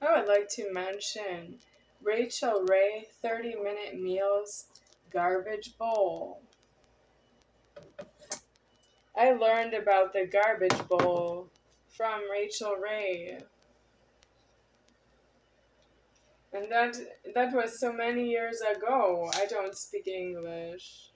I would like to mention Rachel Ray 30-minute meals garbage bowl. I learned about the garbage bowl from Rachel Ray. And that was so many years ago. I don't speak English.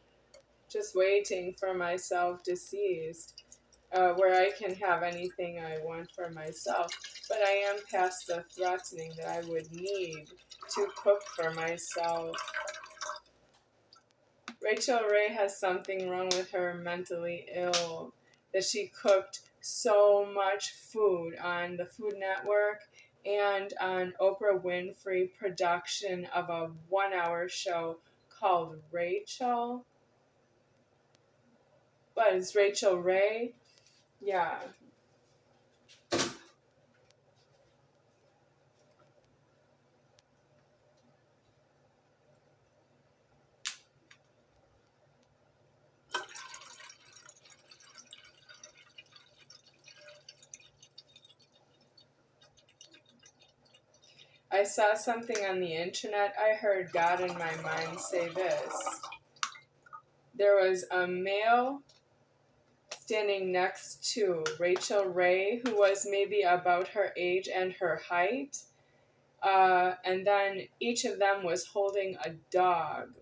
Just waiting for myself deceased, where I can have anything I want for myself. But I am past the threatening that I would need to cook for myself. Rachel Ray has something wrong with her, mentally ill, that she cooked so much food on the Food Network and on Oprah Winfrey production of a 1-hour show called Rachel. What is Rachel Ray? Yeah. I saw something on the internet. I heard God in my mind say this. There was a male standing next to Rachel Ray, who was maybe about her age and her height. And then each of them was holding a dog.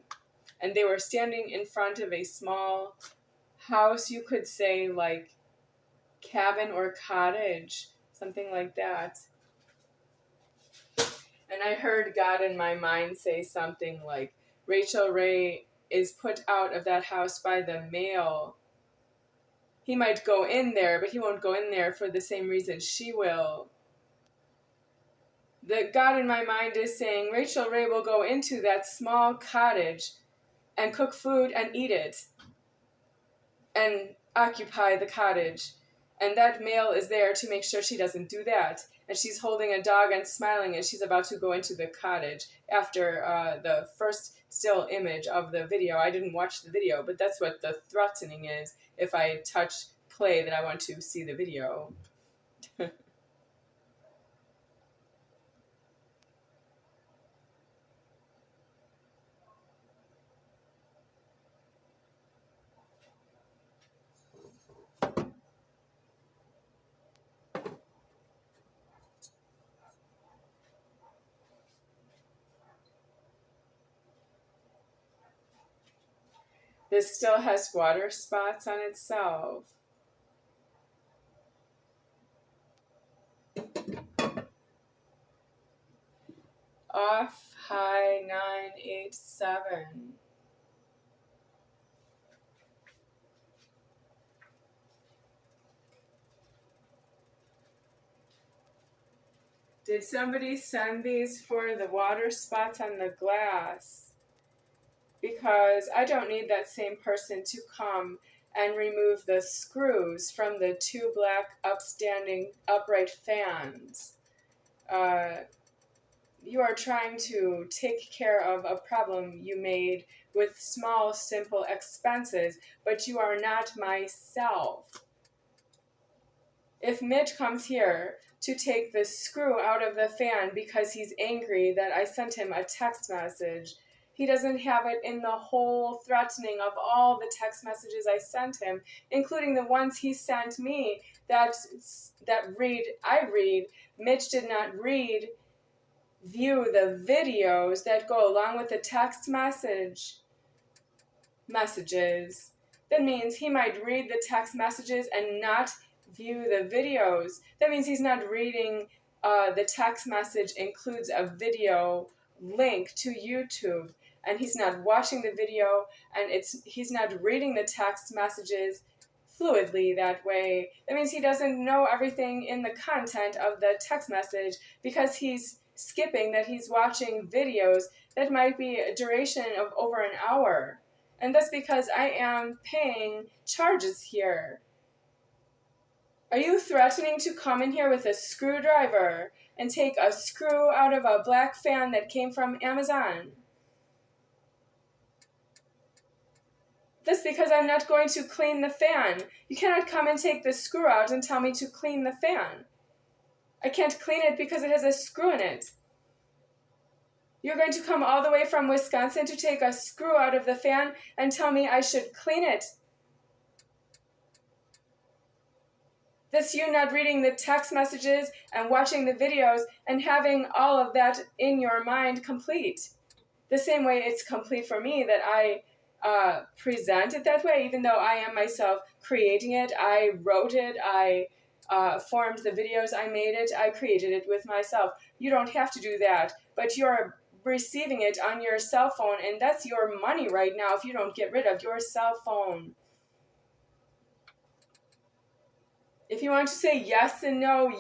And they were standing in front of a small house, you could say like cabin or cottage, something like that. And I heard God in my mind say something like, Rachel Ray is put out of that house by the male. He might go in there, but he won't go in there for the same reason she will. The God in my mind is saying, Rachel Ray will go into that small cottage and cook food and eat it and occupy the cottage. And that male is there to make sure she doesn't do that. And she's holding a dog and smiling as she's about to go into the cottage after the first still image of the video. I didn't watch the video, but that's what the threatening is. If I touch play, that I want to see the video. This still has water spots on itself. Off high 987. Did somebody send these for the water spots on the glass? Because I don't need that same person to come and remove the screws from the two black upstanding upright fans. You are trying to take care of a problem you made with small, simple expenses, but you are not myself. If Mitch comes here to take the screw out of the fan because he's angry that I sent him a text message, he doesn't have it in the whole threatening of all the text messages I sent him, including the ones he sent me that I read. Mitch did not view the videos that go along with the text messages. That means he might read the text messages and not view the videos. That means he's not reading the text message includes a video link to YouTube, and he's not watching the video, and he's not reading the text messages fluidly that way. That means he doesn't know everything in the content of the text message because he's skipping that he's watching videos that might be a duration of over an hour. And that's because I am paying charges here. Are you threatening to come in here with a screwdriver and take a screw out of a black fan that came from Amazon? That's because I'm not going to clean the fan. You cannot come and take the screw out and tell me to clean the fan. I can't clean it because it has a screw in it. You're going to come all the way from Wisconsin to take a screw out of the fan and tell me I should clean it. That's you not reading the text messages and watching the videos and having all of that in your mind complete. The same way it's complete for me that I present it that way, even though I am myself creating it. I wrote it, I formed the videos, I made it, I created it with myself. You don't have to do that, but you're receiving it on your cell phone, and that's your money right now if you don't get rid of your cell phone. If you want to say yes and no,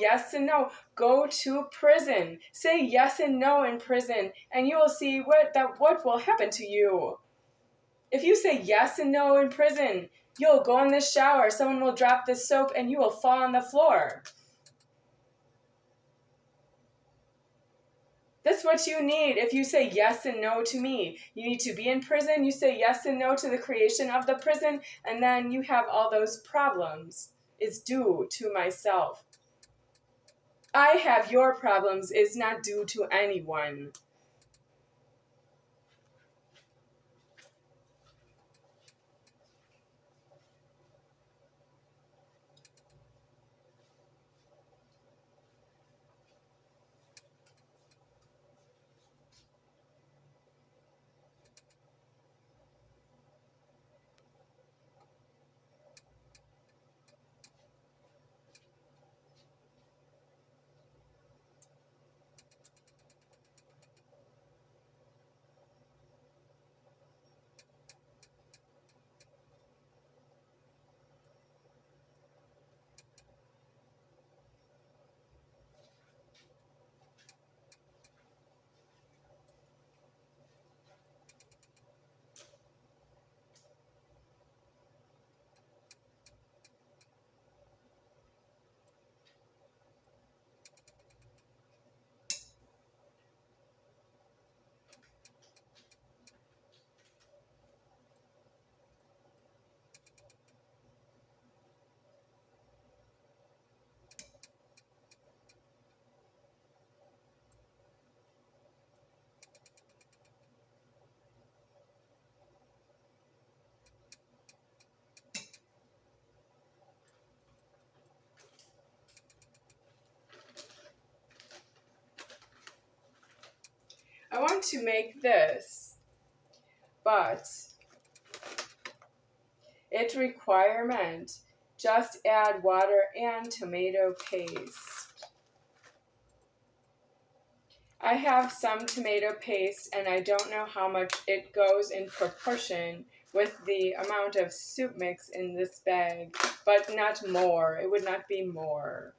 go to prison. Say yes and no in prison, and you will see what will happen to you. If you say yes and no in prison, you'll go in the shower, someone will drop the soap, and you will fall on the floor. That's what you need if you say yes and no to me. You need to be in prison, you say yes and no to the creation of the prison, and then you have all those problems. It's due to myself. I have your problems is not due to anyone. I want to make this, but it requirement just add water and tomato paste. I have some tomato paste and I don't know how much it goes in proportion with the amount of soup mix in this bag, but not more. It would not be more.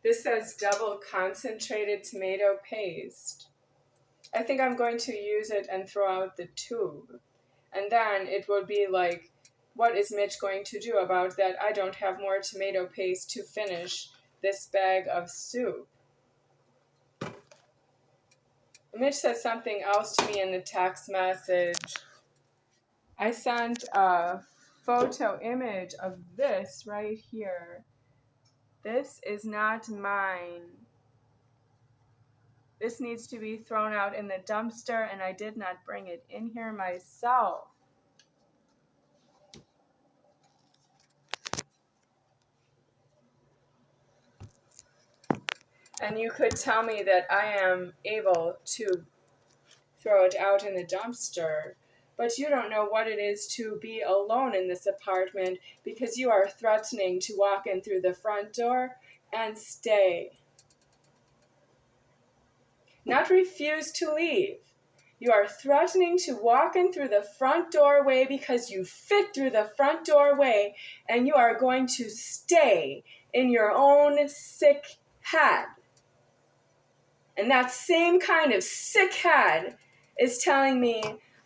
This says double concentrated tomato paste. I think I'm going to use it and throw out the tube. And then it will be like, what is Mitch going to do about that? I don't have more tomato paste to finish this bag of soup. Mitch said something else to me in the text message. I sent a photo image of this right here. This is not mine. This needs to be thrown out in the dumpster, and I did not bring it in here myself. And you could tell me that I am able to throw it out in the dumpster, but you don't know what it is to be alone in this apartment because you are threatening to walk in through the front door and stay. Not refuse to leave. You are threatening to walk in through the front doorway because you fit through the front doorway, and you are going to stay in your own sick head. And that same kind of sick head is telling me,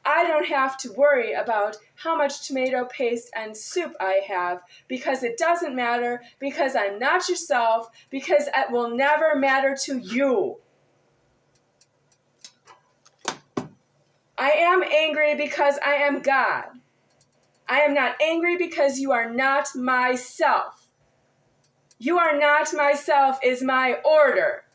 I don't have to worry about how much tomato paste and soup I have, because it doesn't matter, because I'm not yourself, because it will never matter to you. I am angry because I am God. I am not angry because you are not myself. You are not myself is my order.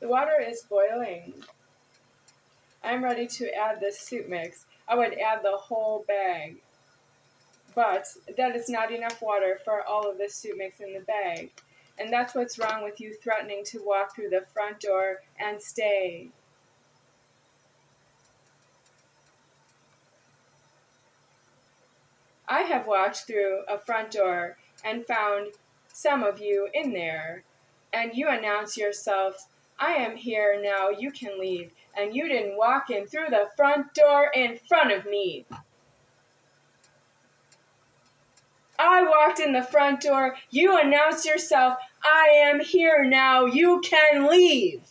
The water is boiling. I'm ready to add this soup mix. I would add the whole bag, but that is not enough water for all of this soup mix in the bag. And that's what's wrong with you threatening to walk through the front door and stay. I have walked through a front door and found some of you in there, and you announce yourself, I am here now, you can leave, and you didn't walk in through the front door in front of me. I walked in the front door, you announced yourself, I am here now, you can leave.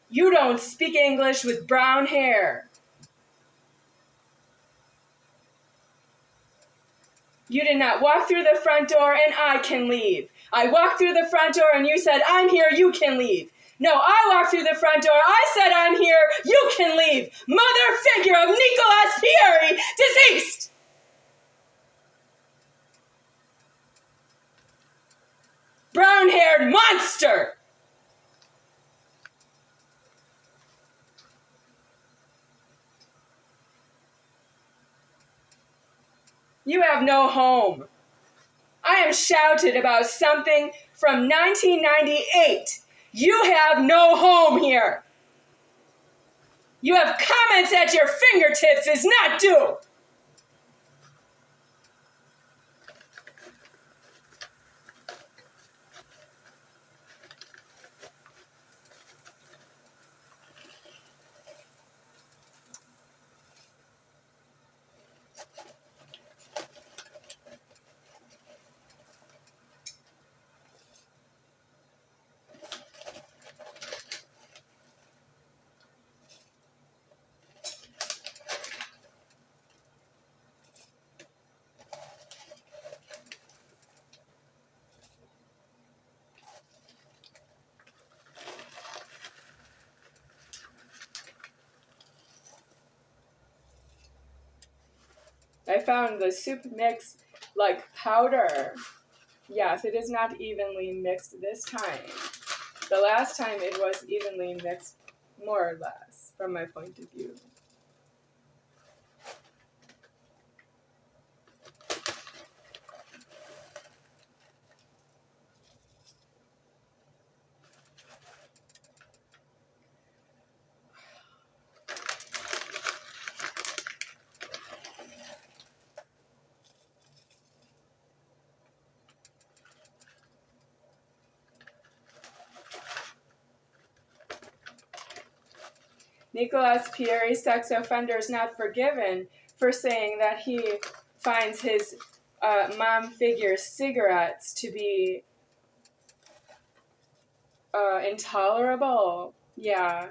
You don't speak English with brown hair. You did not walk through the front door and I can leave. I walked through the front door and you said, I'm here, you can leave. No, I walked through the front door, I said, I'm here, you can leave. Mother figure of Nicolas Pieri, deceased! Brown-haired monster! You have no home. I am shouted about something from 1998. You have no home here. You have comments at your fingertips is not due. I found the soup mix like powder. Yes, it is not evenly mixed this time. The last time it was evenly mixed, more or less, from my point of view. Nicolas Pierre, sex offender, is not forgiven for saying that he finds his mom figure cigarettes to be intolerable. Yeah.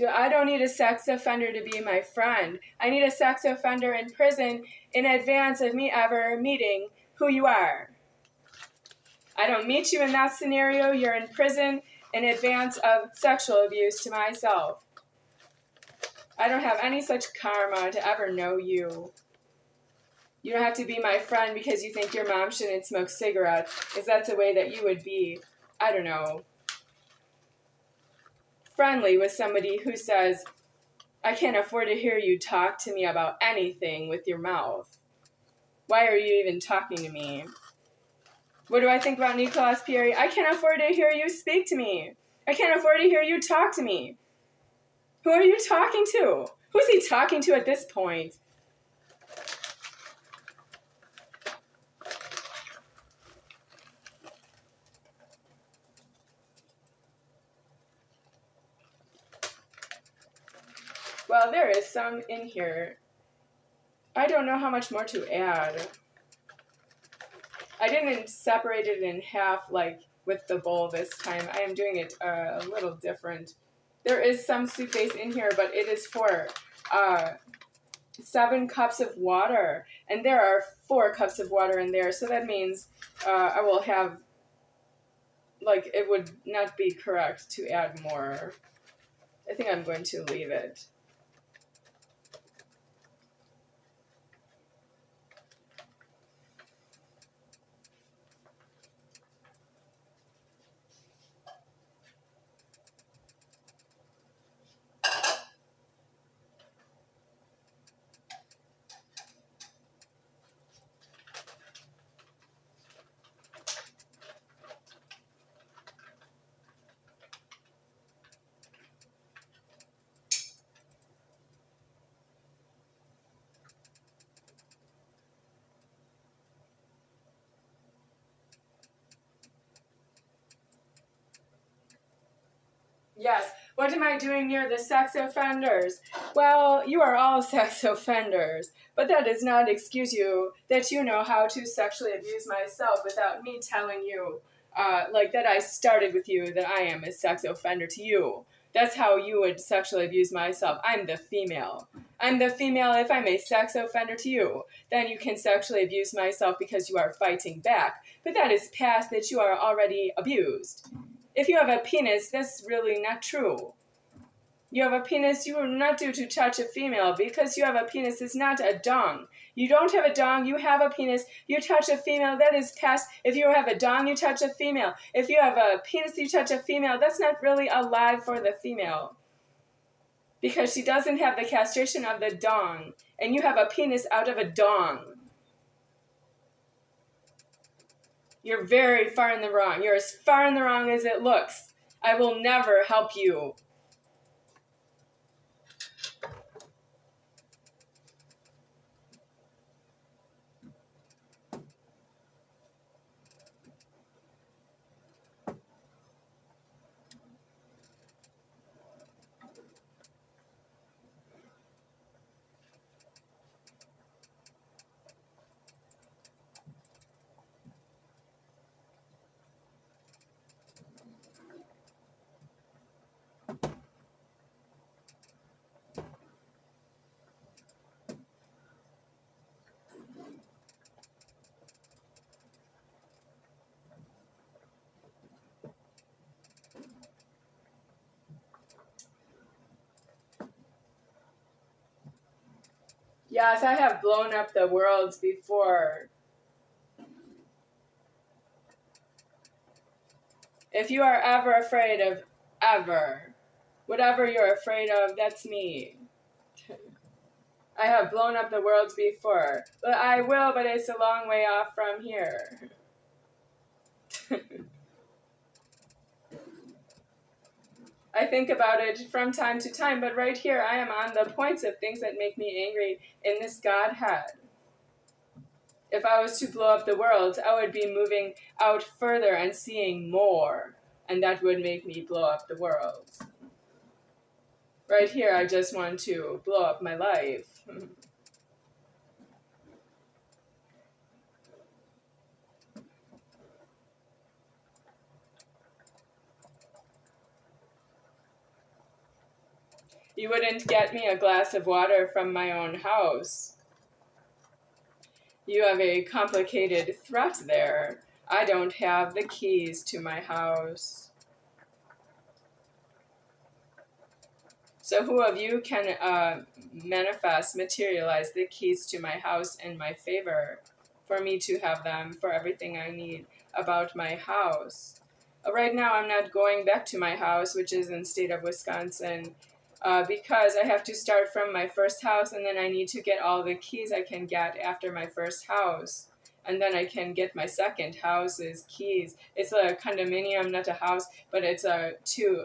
I don't need a sex offender to be my friend. I need a sex offender in prison in advance of me ever meeting who you are. I don't meet you in that scenario. You're in prison in advance of sexual abuse to myself. I don't have any such karma to ever know you. You don't have to be my friend because you think your mom shouldn't smoke cigarettes, because that's a way that you would be, I don't know, friendly with somebody who says, I can't afford to hear you talk to me about anything with your mouth. Why are you even talking to me? What do I think about Nicolas Pierre? I can't afford to hear you speak to me. I can't afford to hear you talk to me. Who are you talking to? Who's he talking to at this point? Well, there is some in here. I don't know how much more to add. I didn't separate it in half like with the bowl this time. I am doing it a little different. There is some soup base in here, but it is for 7 cups of water. And there are 4 cups of water in there. So that means I will have, like, it would not be correct to add more. I think I'm going to leave it. Yes. What am I doing near the sex offenders? Well, you are all sex offenders, but that does not excuse you that you know how to sexually abuse myself without me telling you, like that I started with you, that I am a sex offender to you. That's how you would sexually abuse myself. I'm the female. I'm the female. If I'm a sex offender to you, then you can sexually abuse myself because you are fighting back. But that is past that you are already abused. If you have a penis, that's really not true. You have a penis, you are not due to touch a female because you have a penis is not a dong. You don't have a dong, you have a penis, you touch a female, that is past. If you have a dong, you touch a female. If you have a penis, you touch a female, that's not really alive for the female. Because she doesn't have the castration of the dong. And you have a penis out of a dong. You're very far in the wrong. You're as far in the wrong as it looks. I will never help you. Yes, I have blown up the worlds before. If you are ever afraid of ever, whatever you're afraid of, that's me. I have blown up the worlds before. But I will, but it's a long way off from here. I think about it from time to time, but right here I am on the points of things that make me angry in this Godhead. If I was to blow up the world, I would be moving out further and seeing more, and that would make me blow up the world. Right here, I just want to blow up my life. You wouldn't get me a glass of water from my own house. You have a complicated threat there. I don't have the keys to my house. So who of you can materialize the keys to my house in my favor, for me to have them for everything I need about my house? Right now, I'm not going back to my house, which is in state of Wisconsin, because I have to start from my first house, and then I need to get all the keys I can get after my first house. And then I can get my second house's keys. It's a condominium, not a house, but it's a two.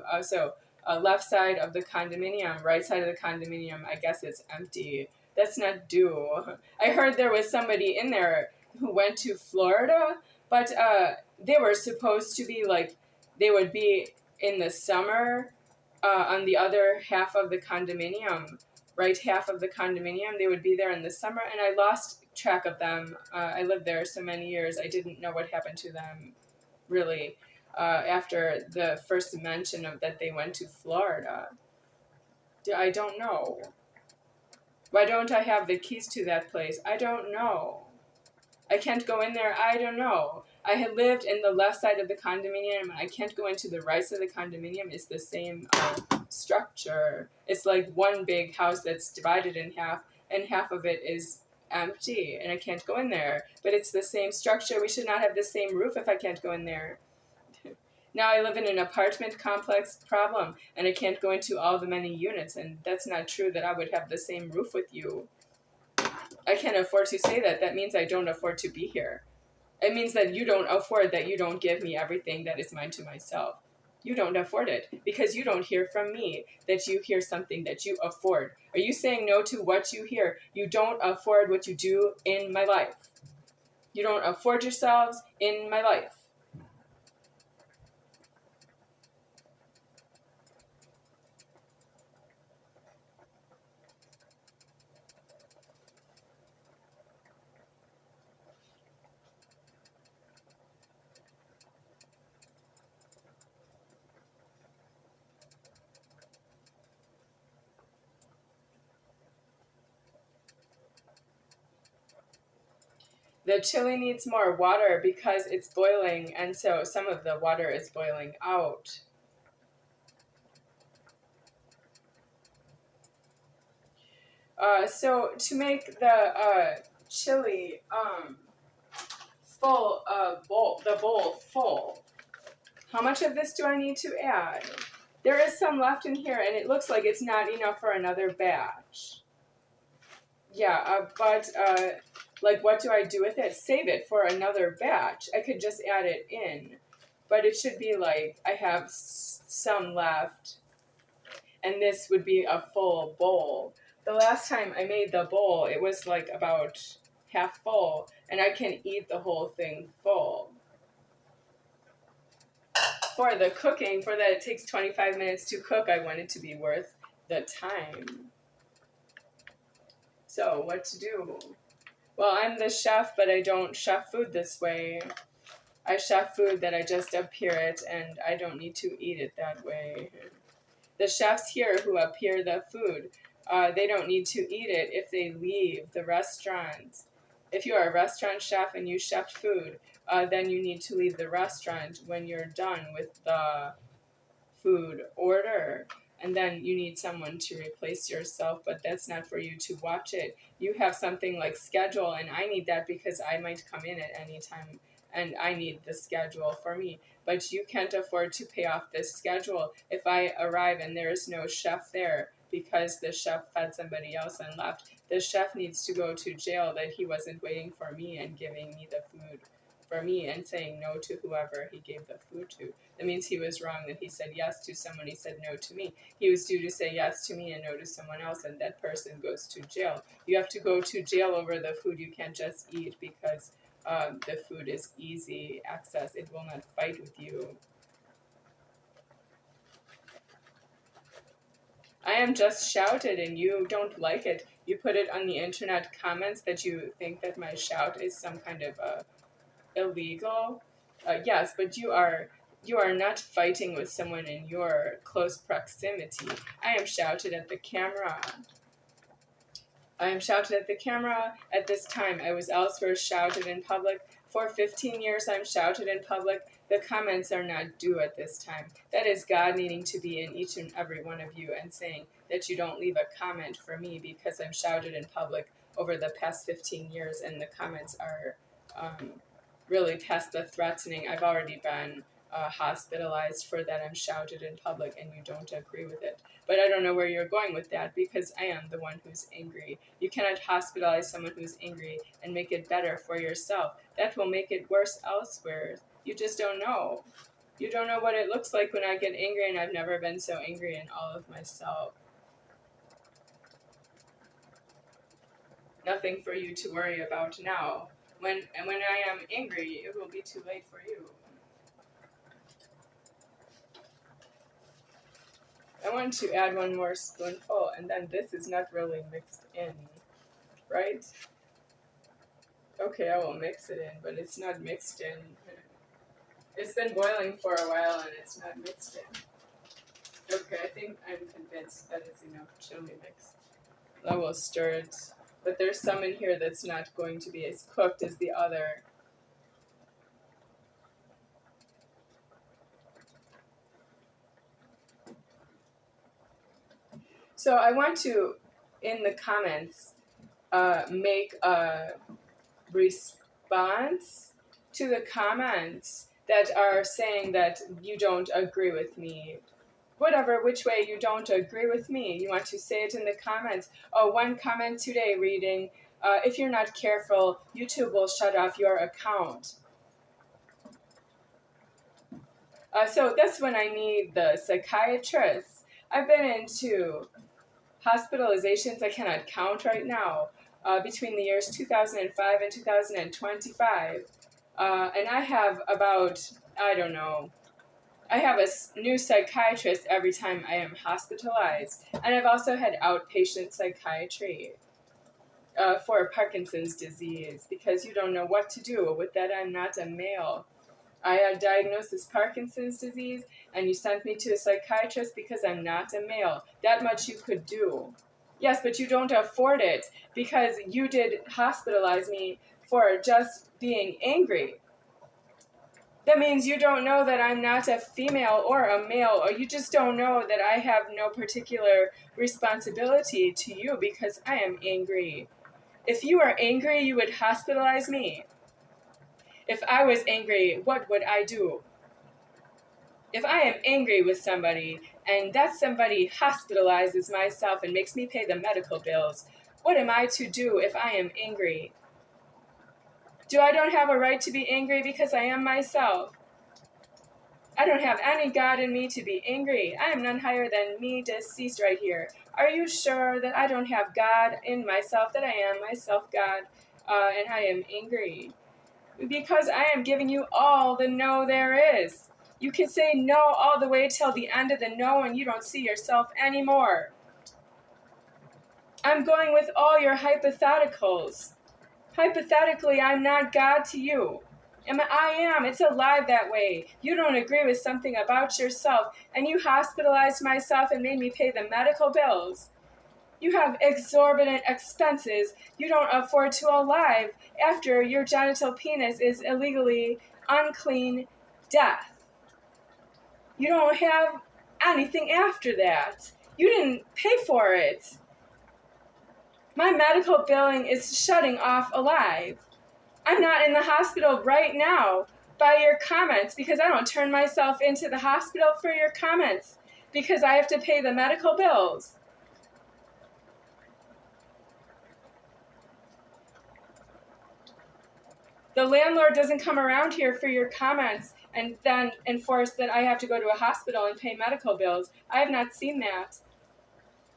Left side of the condominium, right side of the condominium, I guess it's empty. That's not due. I heard there was somebody in there who went to Florida, but they were supposed to be they would be in the summer on the other half of the condominium, right half of the condominium. They would be there in the summer, and I lost track of them. I lived there so many years, I didn't know what happened to them, really. After the first mention of that they went to Florida. I don't know. Why don't I have the keys to that place? I don't know. I can't go in there. I don't know. I had lived in the left side of the condominium. I can't go into the right side of the condominium. It's the same structure. It's like one big house that's divided in half, and half of it is empty, and I can't go in there. But it's the same structure. We should not have the same roof if I can't go in there. Now I live in an apartment complex problem, and I can't go into all the many units, and that's not true that I would have the same roof with you. I can't afford to say that. That means I don't afford to be here. It means that you don't afford, that you don't give me everything that is mine to myself. You don't afford it because you don't hear from me that you hear something that you afford. Are you saying no to what you hear? You don't afford what you do in my life. You don't afford yourselves in my life. The chili needs more water because it's boiling, and so some of the water is boiling out. So to make the chili full bowl, the bowl full, how much of this do I need to add? There is some left in here, and it looks like it's not enough for another batch. Yeah, but what do I do with it? Save it for another batch. I could just add it in, but it should be like I have some left, and this would be a full bowl. The last time I made the bowl, it was like about half full, and I can eat the whole thing full. For the cooking, for that it takes 25 minutes to cook, I want it to be worth the time. So what to do? Well, I'm the chef, but I don't chef food this way. I chef food that I just appear it, and I don't need to eat it that way. The chefs here who appear the food, they don't need to eat it if they leave the restaurant. If you are a restaurant chef and you chef food, then you need to leave the restaurant when you're done with the food order. And then you need someone to replace yourself, but that's not for you to watch it. You have something like schedule, and I need that because I might come in at any time, and I need the schedule for me. But you can't afford to pay off this schedule if I arrive and there is no chef there because the chef fed somebody else and left. The chef needs to go to jail that he wasn't waiting for me and giving me the food for me and saying no to whoever he gave the food to. That means he was wrong, that he said yes to someone, he said no to me. He was due to say yes to me and no to someone else, and that person goes to jail. You have to go to jail over the food. You can't just eat because the food is easy access. It will not fight with you. I am just shouted and you don't like it. You put it on the internet comments that you think that my shout is some kind of illegal. Yes, but you are not fighting with someone in your close proximity. I am shouted at the camera. I am shouted at the camera. At this time, I was elsewhere shouted in public. For 15 years, I'm shouted in public. The comments are not due at this time. That is God needing to be in each and every one of you and saying that you don't leave a comment for me because I'm shouted in public over the past 15 years, and the comments are really past the threatening. I've already been hospitalized for that. I'm shouted in public and you don't agree with it. But I don't know where you're going with that because I am the one who's angry. You cannot hospitalize someone who's angry and make it better for yourself. That will make it worse elsewhere. You just don't know. You don't know what it looks like when I get angry, and I've never been so angry in all of myself. Nothing for you to worry about now. When I am angry, it will be too late for you. I want to add one more spoonful, and then this is not really mixed in, right? Okay, I will mix it in, but it's not mixed in. It's been boiling for a while, and it's not mixed in. Okay, I think I'm convinced that is enough chili mix. I will stir it, but there's some in here that's not going to be as cooked as the other. So I want to, in the comments, make a response to the comments that are saying that you don't agree with me. Whatever, which way you don't agree with me, you want to say it in the comments. Oh, one comment today reading, if you're not careful, YouTube will shut off your account. So that's when I need the psychiatrist. I've been into hospitalizations I cannot count right now, between the years 2005 and 2025. And I have about, I don't know, I have a new psychiatrist every time I am hospitalized. And I've also had outpatient psychiatry for Parkinson's disease, because you don't know what to do with that. I'm not a male. I had diagnosed as Parkinson's disease, and you sent me to a psychiatrist because I'm not a male. That much you could do. Yes, but you don't afford it because you did hospitalize me for just being angry. That means you don't know that I'm not a female or a male, or you just don't know that I have no particular responsibility to you because I am angry. If you are angry, you would hospitalize me. If I was angry, what would I do? If I am angry with somebody and that somebody hospitalizes myself and makes me pay the medical bills, what am I to do if I am angry? Do I don't have a right to be angry because I am myself? I don't have any God in me to be angry. I am none higher than me deceased right here. Are you sure that I don't have God in myself, that I am myself God, and I am angry? Because I am giving you all the no there is. You can say no all the way till the end of the no and you don't see yourself anymore. I'm going with all your hypotheticals. Hypothetically, I'm not God to you. I am. It's alive that way. You don't agree with something about yourself, and you hospitalized myself and made me pay the medical bills. You have exorbitant expenses you don't afford to alive after your genital penis is illegally unclean death. You don't have anything after that. You didn't pay for it. My medical billing is shutting off alive. I'm not in the hospital right now by your comments because I don't turn myself into the hospital for your comments because I have to pay the medical bills. The landlord doesn't come around here for your comments and then enforce that I have to go to a hospital and pay medical bills. I have not seen that.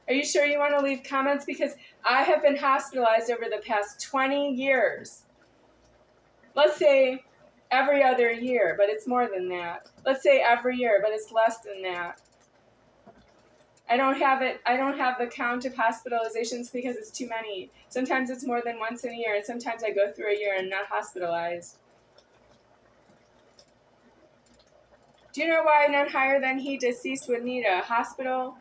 Are you sure you want to leave comments? Because I have been hospitalized over the past 20 years. Let's say every other year, but it's more than that. Let's say every year, but it's less than that. I don't have it. I don't have the count of hospitalizations because it's too many. Sometimes it's more than once in a year, and sometimes I go through a year and not hospitalized. Do you know why none higher than he deceased would need a hospital?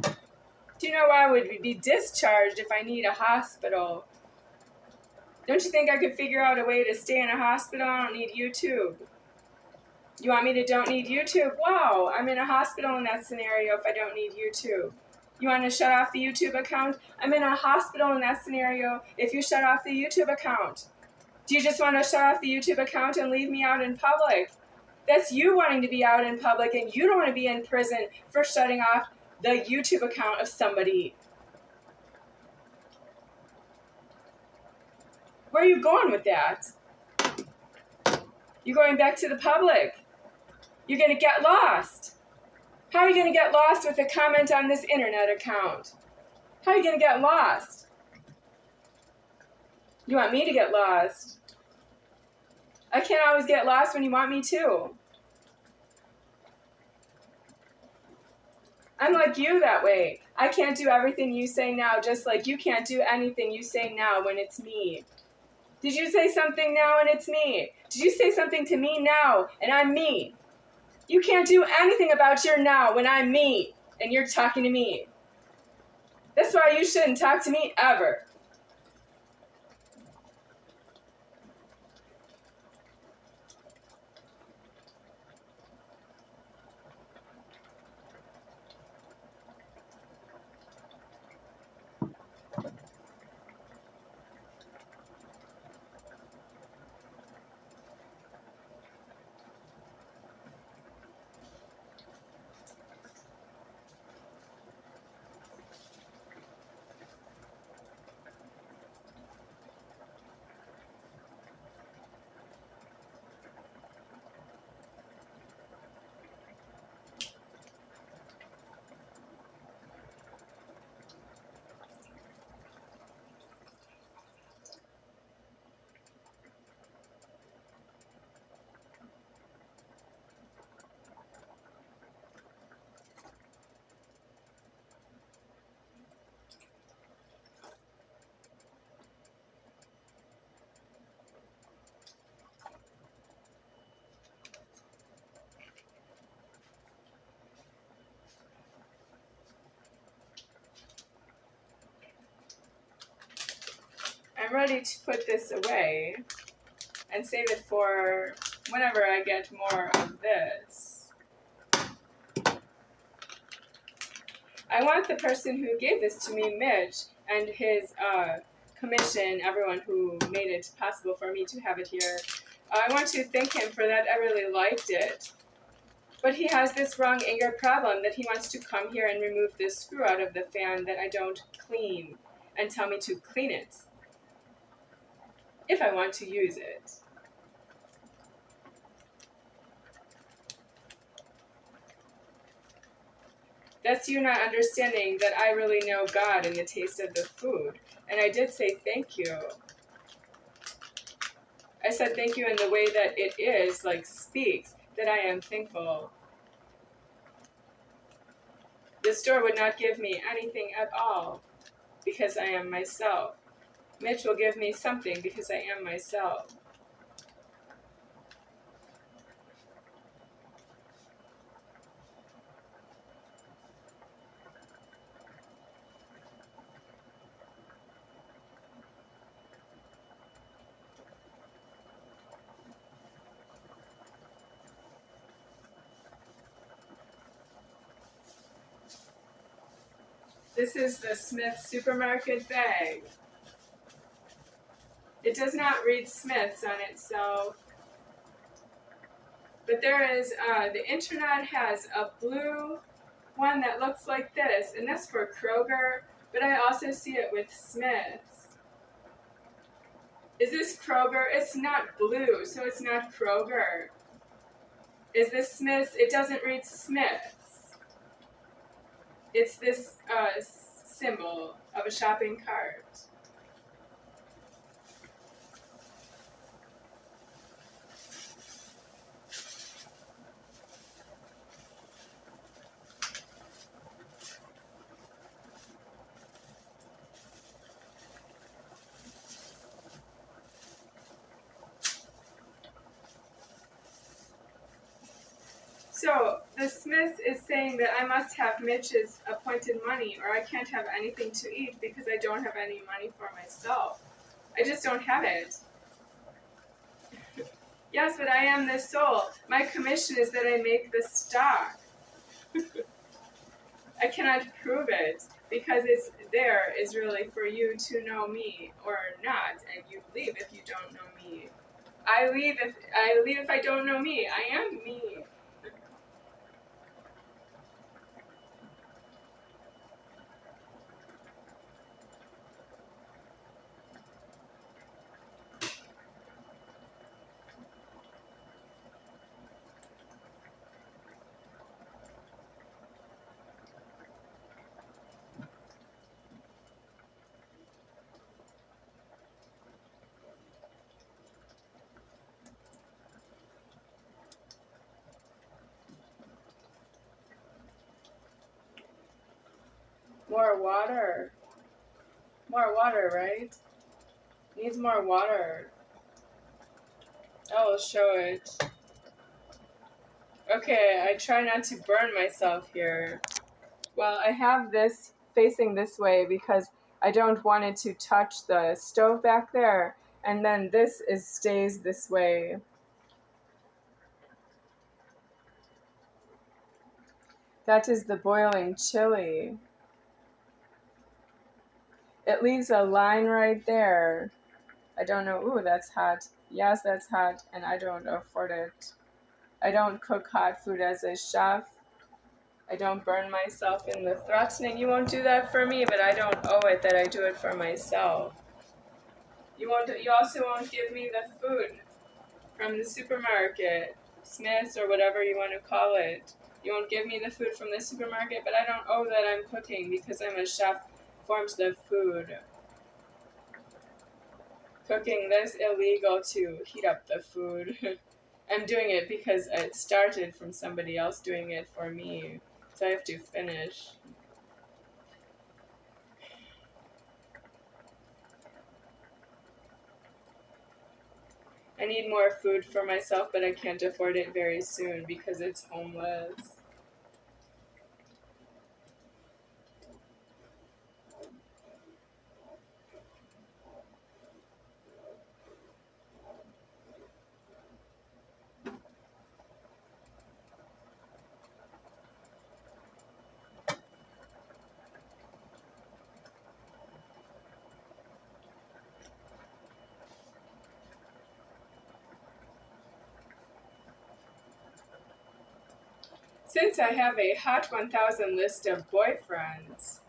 Do you know why I would be discharged if I need a hospital? Don't you think I could figure out a way to stay in a hospital? I don't need YouTube. You want me to don't need YouTube? Wow, I'm in a hospital in that scenario if I don't need YouTube. You want to shut off the YouTube account? I'm in a hospital in that scenario if you shut off the YouTube account. Do you just want to shut off the YouTube account and leave me out in public? That's you wanting to be out in public, and you don't want to be in prison for shutting off the YouTube account of somebody. Where are you going with that? You're going back to the public. You're going to get lost. How are you going to get lost with a comment on this internet account? How are you going to get lost? You want me to get lost. I can't always get lost when you want me to. I'm like you that way. I can't do everything you say now, just like you can't do anything you say now when it's me. Did you say something now and it's me? Did you say something to me now and I'm me? You can't do anything about your now when I'm me and you're talking to me. That's why you shouldn't talk to me ever. I'm ready to put this away and save it for whenever I get more of this. I want the person who gave this to me, Mitch, and his commission, everyone who made it possible for me to have it here. I want to thank him for that. I really liked it. But he has this wrong anger problem that he wants to come here and remove this screw out of the fan that I don't clean and tell me to clean it if I want to use it. That's you not understanding that I really know God and the taste of the food. And I did say thank you. I said thank you in the way that it is, like speaks, that I am thankful. The store would not give me anything at all because I am myself. Mitch will give me something because I am myself. This is the Smith supermarket bag. It does not read Smith's on itself. But there is, the internet has a blue one that looks like this, and that's for Kroger, but I also see it with Smith's. Is this Kroger? It's not blue, so it's not Kroger. Is this Smith's? It doesn't read Smith's. It's this symbol of a shopping cart. So the Smith is saying that I must have Mitch's appointed money or I can't have anything to eat because I don't have any money for myself. I just don't have it. Yes, but I am the soul. My commission is that I make the stock. I cannot prove it because it's there is really for you to know me or not, and you leave if you don't know me. I leave if I don't know me. I am me. More water. More water, right? Needs more water. I will show it. Okay, I try not to burn myself here. Well, I have this facing this way because I don't want it to touch the stove back there, and then this stays this way. That is the boiling chili. It leaves a line right there. I don't know. Ooh, that's hot. Yes, that's hot, and I don't afford it. I don't cook hot food as a chef. I don't burn myself in the threatening. You won't do that for me, but I don't owe it that I do it for myself. You also won't give me the food from the supermarket, Smith's or whatever you want to call it. You won't give me the food from the supermarket, but I don't owe that I'm cooking because I'm a chef forms the food. Cooking this illegal to heat up the food. I'm doing it because it started from somebody else doing it for me, so I have to finish. I need more food for myself, but I can't afford it very soon because it's homeless. Since I have a Hot 1000 list of boyfriends,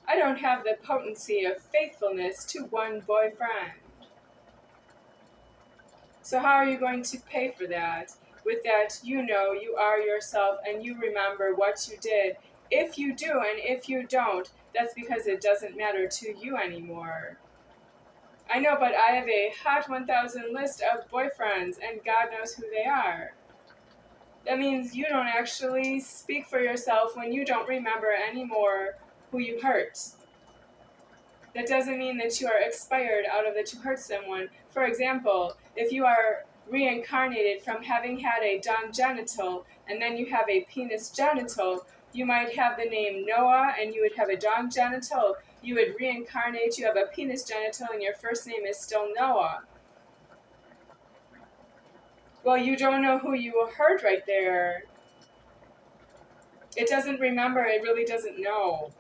I don't have the potency of faithfulness to one boyfriend. So how are you going to pay for that? With that, you know you are yourself and you remember what you did. If you do and if you don't, that's because it doesn't matter to you anymore. I know, but I have a Hot 1000 list of boyfriends and God knows who they are. That means you don't actually speak for yourself when you don't remember anymore who you hurt. That doesn't mean that you are expired out of that you hurt someone. For example, if you are reincarnated from having had a dung genital and then you have a penis genital, you might have the name Noah and you would have a dung genital. You would reincarnate, you have a penis genital, and your first name is still Noah. Well, you don't know who you hurt right there. It doesn't remember, it really doesn't know.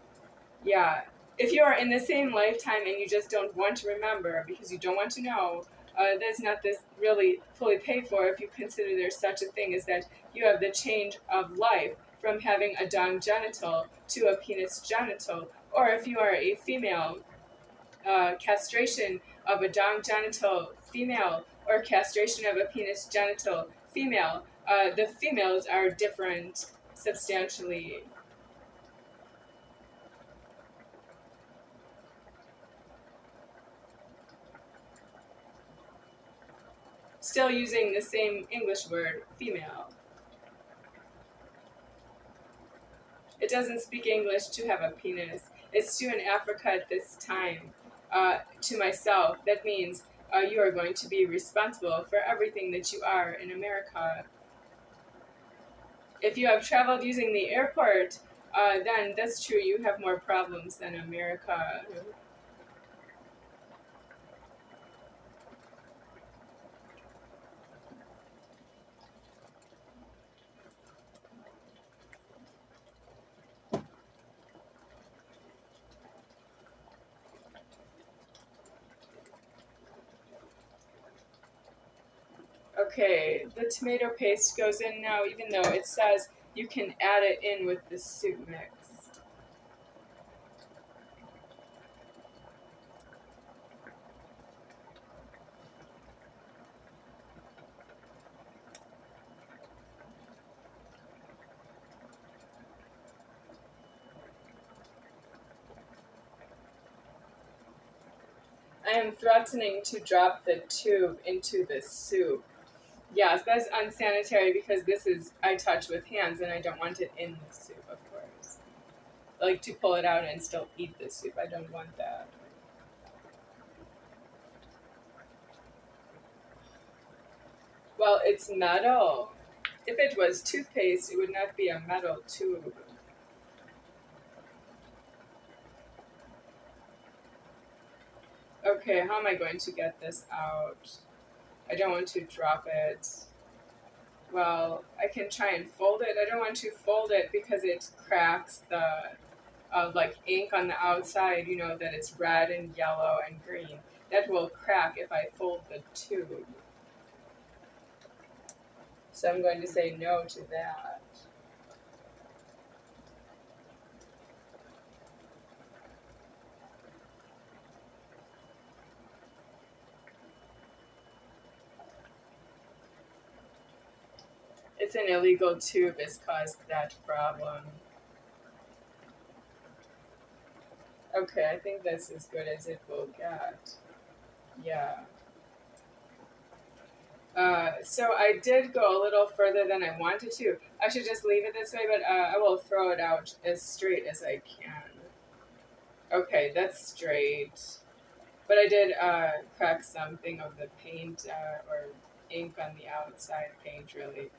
Yeah. If you are in the same lifetime and you just don't want to remember because you don't want to know, that's not this really fully paid for if you consider there's such a thing as that you have the change of life from having a dung genital to a penis genital. Or if you are a female, castration of a dung genital female or castration of a penis genital female, the females are different substantially. Still using the same English word, female. It doesn't speak English to have a penis. It's to in Africa at this time. To myself, that means you are going to be responsible for everything that you are in America. If you have traveled using the airport, then that's true. You have more problems than America. Okay, the tomato paste goes in now, even though it says you can add it in with the soup mix. I am threatening to drop the tube into the soup. Yes, that's unsanitary because this is I touch with hands and I don't want it in the soup, of course. Like to pull it out and still eat the soup. I don't want that. Well, it's metal. If it was toothpaste, it would not be a metal tube. Okay, how am I going to get this out? I don't want to drop it. Well, I can try and fold it. I don't want to fold it because it cracks the like ink on the outside, you know, that it's red and yellow and green. That will crack if I fold the tube. So I'm going to say no to that. It's an illegal tube has caused that problem. Okay, I think that's as good as it will get. Yeah. So I did go a little further than I wanted to. I should just leave it this way, but I will throw it out as straight as I can. Okay, that's straight. But I did crack something of the paint or ink on the outside, paint really.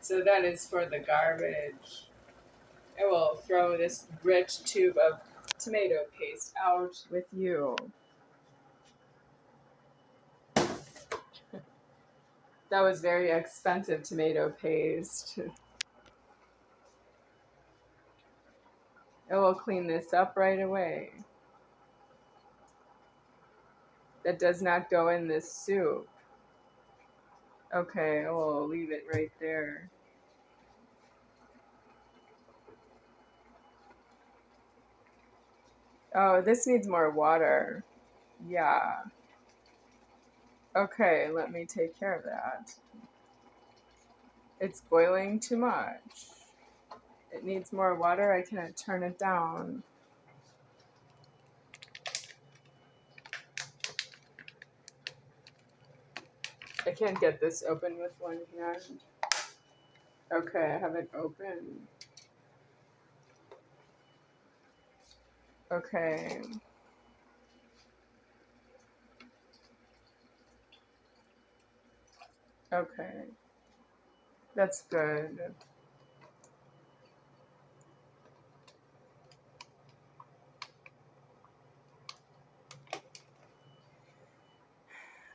So that is for the garbage. I will throw this rich tube of tomato paste out with you. That was very expensive tomato paste. I will clean this up right away. That does not go in this soup. Okay, I will leave it right there. Oh, this needs more water. Yeah. Okay, let me take care of that. It's boiling too much. It needs more water. I cannot turn it down. I can't get this open with one hand. Okay, I have it open. Okay. Okay. That's good.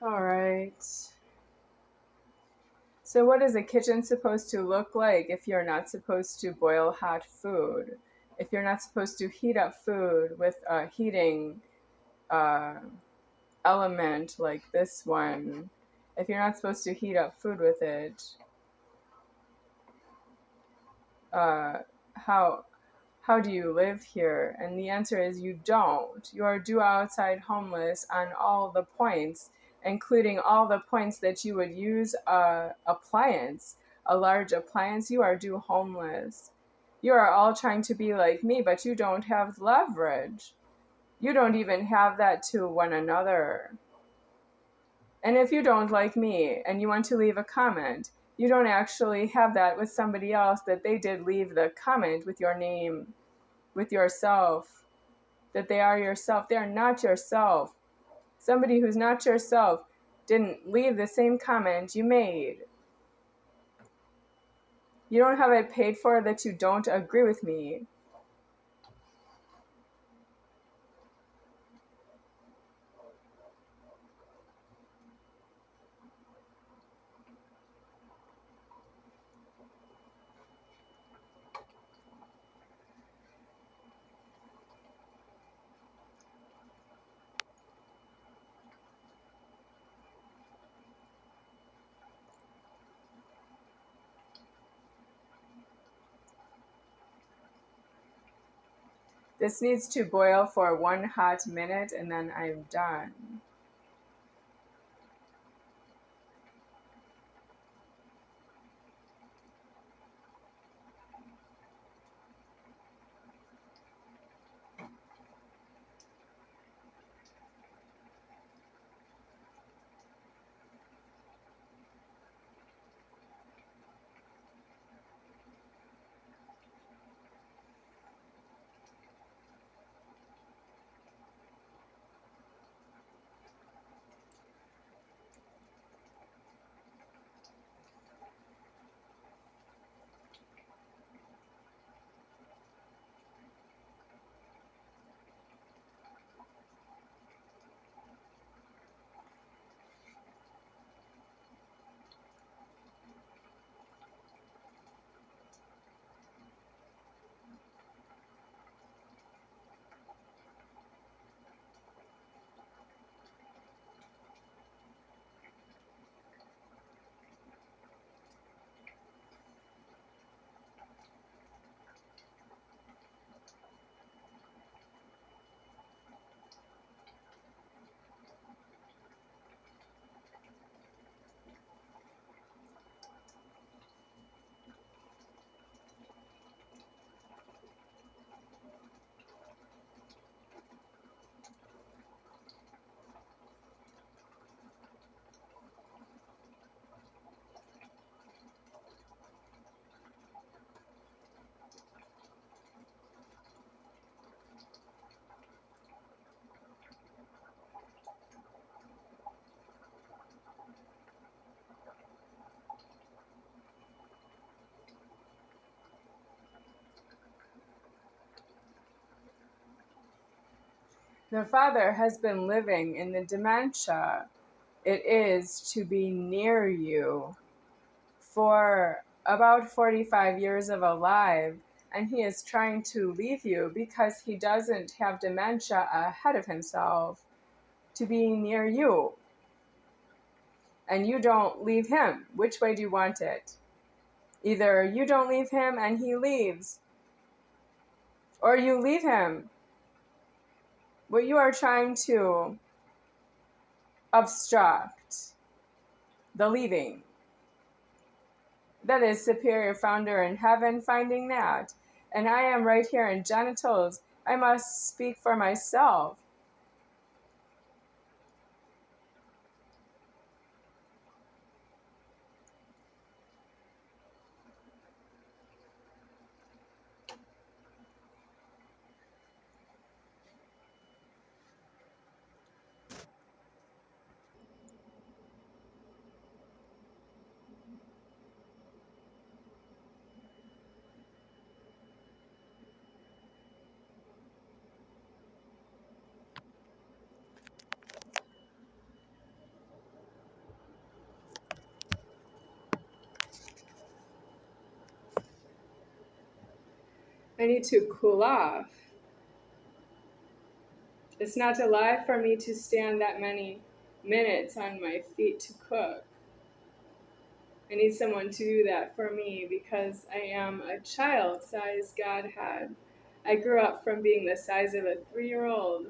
All right. So what is a kitchen supposed to look like if you're not supposed to boil hot food? If you're not supposed to heat up food with a heating uh, element like this one, if you're not supposed to heat up food with it, uh, how how do you live here? And the answer is you don't. You are due outside homeless on all the points, including all the points that you would use a appliance, a large appliance. You are due homeless. You are all trying to be like me, but you don't have leverage. You don't even have that to one another. And if you don't like me and you want to leave a comment, you don't actually have that with somebody else that they did leave the comment with your name, with yourself, that they are yourself. They are not yourself. Somebody who's not yourself didn't leave the same comment you made. You don't have it paid for that you don't agree with me. This needs to boil for 1 hot minute and then I'm done. The Father has been living in the dementia it is to be near you for about 45 years of alive, and he is trying to leave you because he doesn't have dementia ahead of himself to be near you. And you don't leave him. Which way do you want it? Either you don't leave him and he leaves, or you leave him. What you are trying to obstruct the leaving. That is Superior Founder in heaven finding that. And I am right here in genitals. I must speak for myself. I need to cool off. It's not alive for me to stand that many minutes on my feet to cook. I need someone to do that for me because I am a child-sized Godhead. I grew up from being the size of a 3-year-old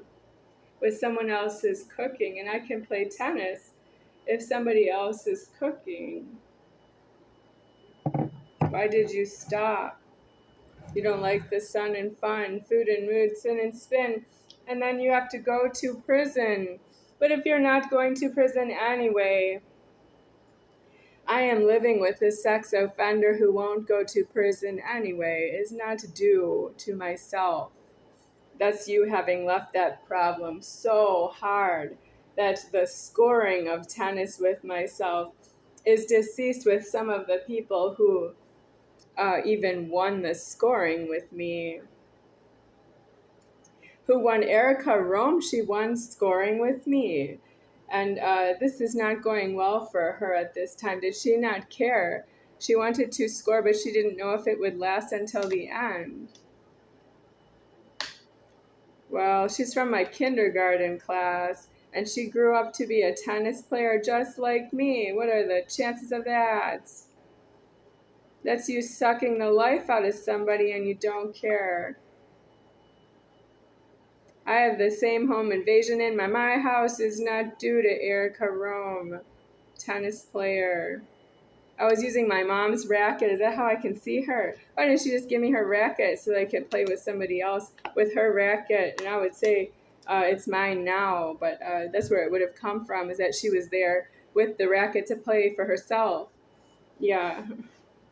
with someone else's cooking, and I can play tennis if somebody else is cooking. Why did you stop? You don't like the sun and fun, food and mood, sin and spin, and then you have to go to prison. But if you're not going to prison anyway, I am living with a sex offender who won't go to prison anyway, is not due to myself. That's you having left that problem so hard that the scoring of tennis with myself is deceased with some of the people who even won the scoring with me. Who won? Erica Rome. She won scoring with me. And this is not going well for her at this time. Did she not care? She wanted to score, but she didn't know if it would last until the end. Well, she's from my kindergarten class, and she grew up to be a tennis player just like me. What are the chances of that? That's you sucking the life out of somebody and you don't care. I have the same home invasion in my house is not due to Erica Rome, tennis player. I was using my mom's racket. Is that how I can see her? Why didn't she just give me her racket so that I could play with somebody else with her racket? And I would say it's mine now, but that's where it would have come from, is that she was there with the racket to play for herself. Yeah,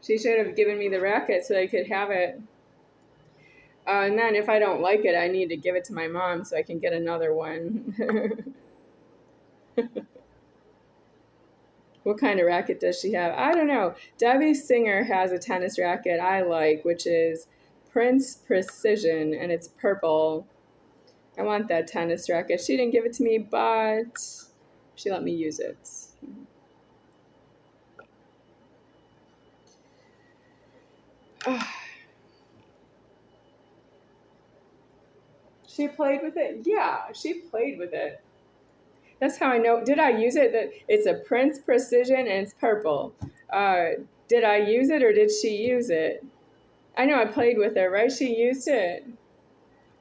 she should have given me the racket so I could have it. And then if I don't like it, I need to give it to my mom so I can get another one. What kind of racket does she have? I don't know. Debbie Singer has a tennis racket I like, which is Prince Precision, and it's purple. I want that tennis racket. She didn't give it to me, but she let me use it. She played with it? Yeah, she played with it. That's how I know. Did I use it? That it's a Prince Precision and it's purple. Did I use it or did she use it? I know I played with her, right? She used it.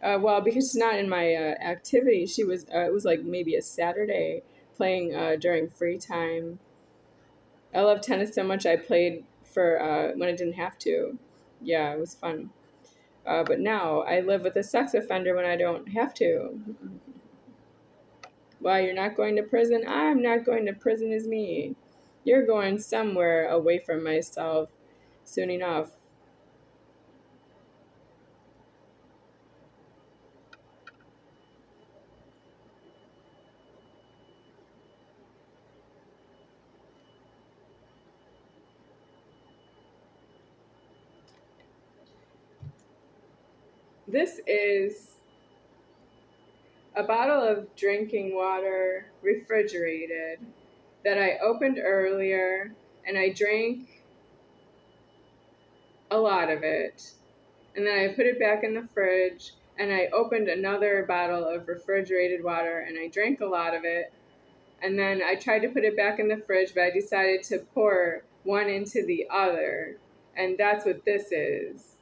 Well, because she's not in my activity, she was. It was like maybe a Saturday playing during free time. I love tennis so much. I played for when I didn't have to. Yeah, it was fun. But now I live with a sex offender when I don't have to. Well, you're not going to prison? I'm not going to prison as me. You're going somewhere away from myself soon enough. This is a bottle of drinking water, refrigerated, that I opened earlier, and I drank a lot of it. And then I put it back in the fridge, and I opened another bottle of refrigerated water, and I drank a lot of it. And then I tried to put it back in the fridge, but I decided to pour one into the other. And that's what this is.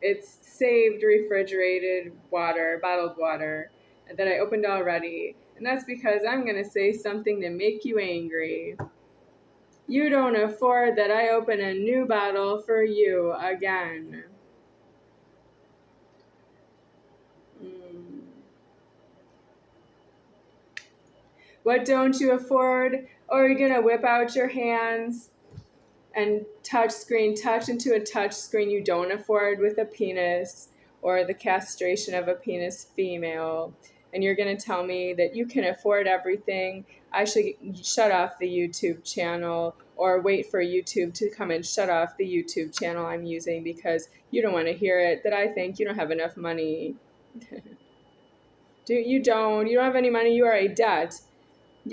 It's saved refrigerated water, bottled water, that I opened already. And that's because I'm going to say something to make you angry. You don't afford that I open a new bottle for you again. What don't you afford? Or are you going to whip out your hands and touch into a touch screen you don't afford with a penis, or the castration of a penis female, and you're going to tell me that you can afford everything? I should shut off the YouTube channel or wait for YouTube to come and shut off the YouTube channel I'm using because you don't want to hear it, that I think you don't have enough money. You don't have any money. You are a debt.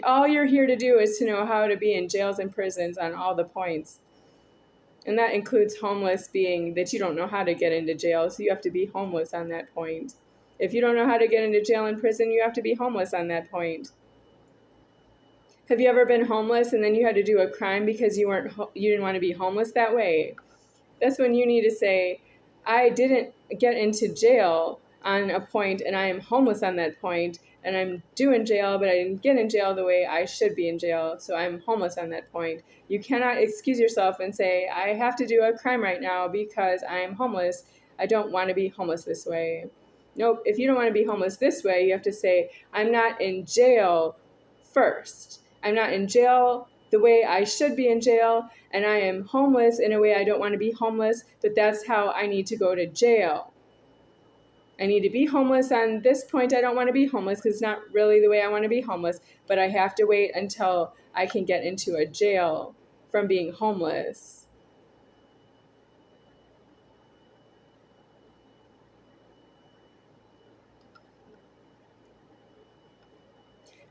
All you're here to do is to know how to be in jails and prisons on all the points. And that includes homeless, being that you don't know how to get into jail, so you have to be homeless on that point. If you don't know how to get into jail and prison, you have to be homeless on that point. Have you ever been homeless and then you had to do a crime because you didn't want to be homeless that way? That's when you need to say, I didn't get into jail on a point and I am homeless on that point, and I'm doing jail, but I didn't get in jail the way I should be in jail, so I'm homeless on that point. You cannot excuse yourself and say, I have to do a crime right now because I'm homeless. I don't want to be homeless this way. Nope, if you don't want to be homeless this way, you have to say, I'm not in jail first. I'm not in jail the way I should be in jail, and I am homeless in a way I don't want to be homeless, but that's how I need to go to jail. I need to be homeless on this point. I don't want to be homeless because it's not really the way I want to be homeless, but I have to wait until I can get into a jail from being homeless.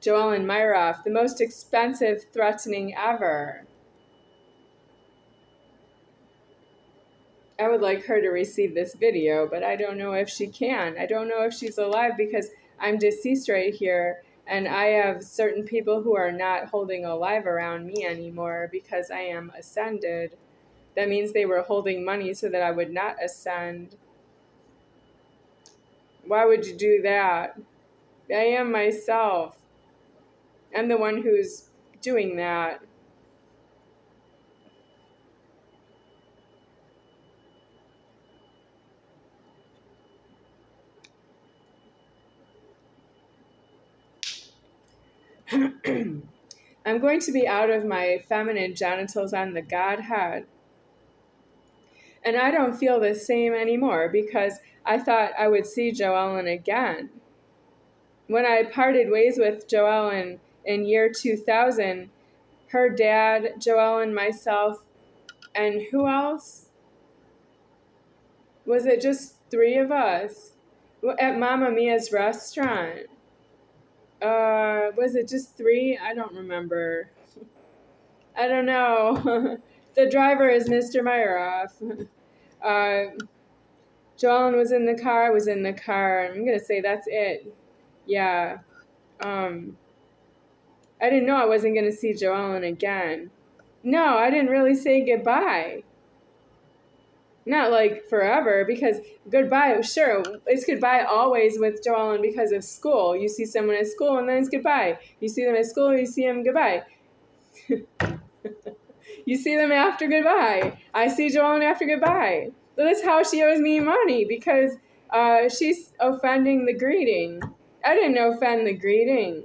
Joellen Myroff, the most expensive threatening ever. I would like her to receive this video, but I don't know if she can. I don't know if she's alive because I'm deceased right here, and I have certain people who are not holding alive around me anymore because I am ascended. That means they were holding money so that I would not ascend. Why would you do that? I am myself. I'm the one who's doing that. I'm going to be out of my feminine genitals on the Godhead. And I don't feel the same anymore because I thought I would see Joellen again. When I parted ways with Joellen in year 2000, her dad, Joellen, myself, and who else? Was it just 3 of us? At Mamma Mia's restaurant. Was it just 3? I don't remember. I don't know. The driver is Mr. Myroff. Joellen was in the car. I was in the car. I'm going to say that's it. Yeah. I didn't know I wasn't going to see Joellen again. No, I didn't really say goodbye. Not like forever, because goodbye, sure, it's goodbye always with Joellen because of school. You see someone at school and then it's goodbye. You see them at school, you see them goodbye. You see them after goodbye. I see Joellen after goodbye. But that's how she owes me money, because she's offending the greeting. I didn't offend the greeting.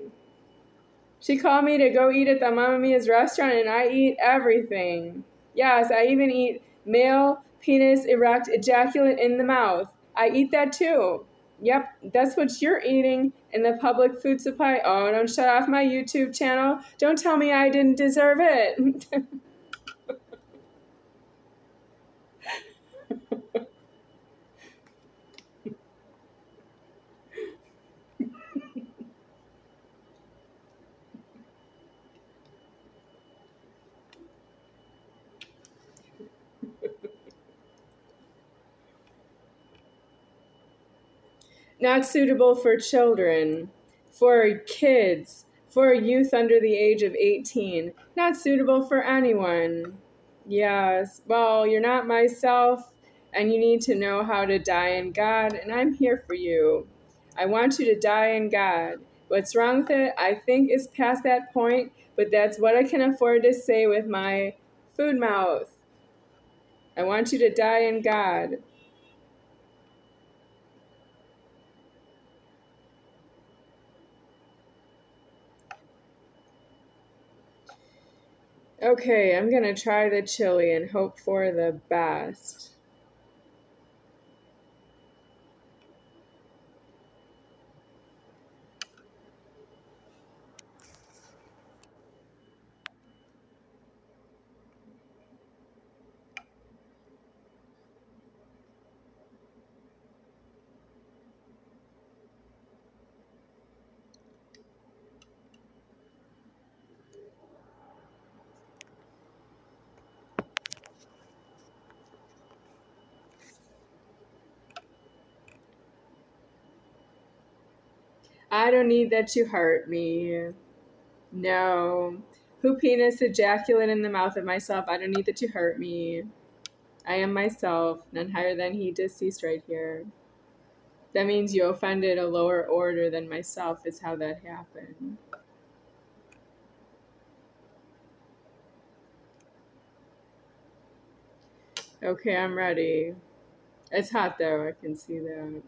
She called me to go eat at the Mamma Mia's restaurant, and I eat everything. Yes, I even eat male penis erect ejaculate in the mouth. I eat that too. Yep, that's what you're eating in the public food supply. Oh, don't shut off my YouTube channel. Don't tell me I didn't deserve it. Not suitable for children, for kids, for youth under the age of 18. Not suitable for anyone. Yes, well, you're not myself, and you need to know how to die in God, and I'm here for you. I want you to die in God. What's wrong with it, I think, is past that point, but that's what I can afford to say with my food mouth. I want you to die in God. Okay, I'm gonna try the chili and hope for the best. I don't need that you hurt me. No. Who penis ejaculate in the mouth of myself? I don't need that you hurt me. I am myself, none higher than he deceased right here. That means you offended a lower order than myself, is how that happened. Okay, I'm ready. It's hot though, I can see that.